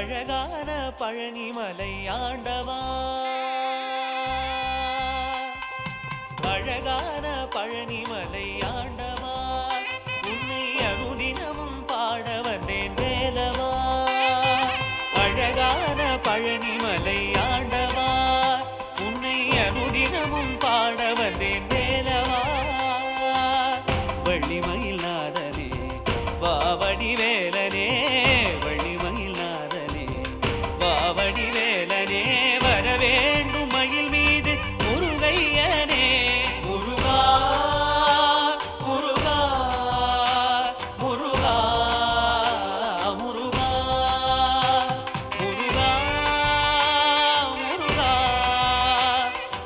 அழகான பழனிமலை ஆண்டவா, அழகான பழனிமலை ஆண்டவா, உன்னை அனுதினமும் பாட வந்தேன் வேலவா. அழகான பழனிமலை ஆண்டவா, உன்னை அனுதினமும் பாட வந்தேன் வேலவா. வள்ளிமயில் நாதனே வாவடி வேலனே, வள்ளிமயில் நாதனே வாவடி வேலனே, வரவேண்டும் மயில் மீது முருகையனே. முருகா முருகா முருகா முருகா முருகா முருகா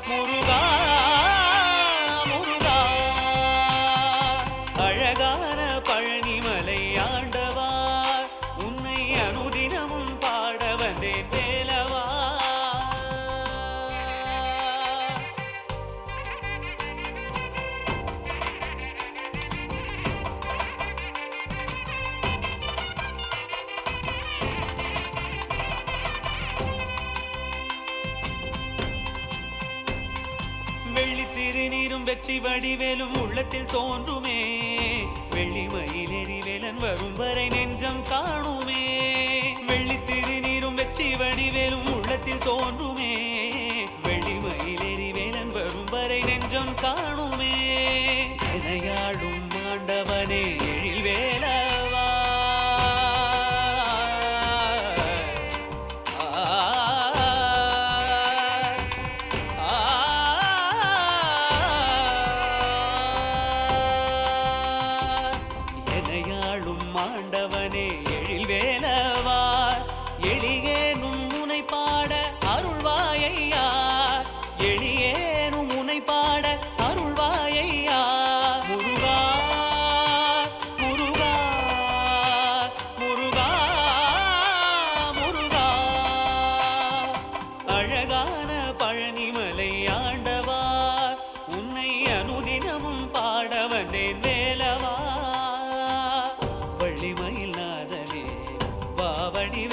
முருகா முருகா. அழகான பழனிமலை ஆண்டவா, உன்னை அனுதினமும் பாட வந்தேன் வேலவா. வெள்ளி திருநீரும் வெற்றி வடிவேலும் உள்ளத்தில் தோன்றுமே, வெள்ளி மயிலேறி வேலன் வரும் வரை நெஞ்சம் காணுமே. வெள்ளி திருநீரும் வெற்றி வடிவேலும் உள்ளத்தில் தோன்றுமே, வெள்ளி மயிலேறி வேலன் வரும் வரை நெஞ்சம் காணுமே. எனையாடும் ஆண்டவனே எழில் வேலவா, எனையாளும் ஆண்டவனே எழில் வேலவா, எளியேனும் முனை பாட அருள்வாயையா, எளியேனும் முனை பாட அருள்வாயையா. முருகா முருகா முருகா முருகா. அழகான பழனிமலை ஆண்டவா, உன்னை அனுதினமும் பாட வந்தேன் வேலவா. வள்ளிமயில் நாதனே வாவடி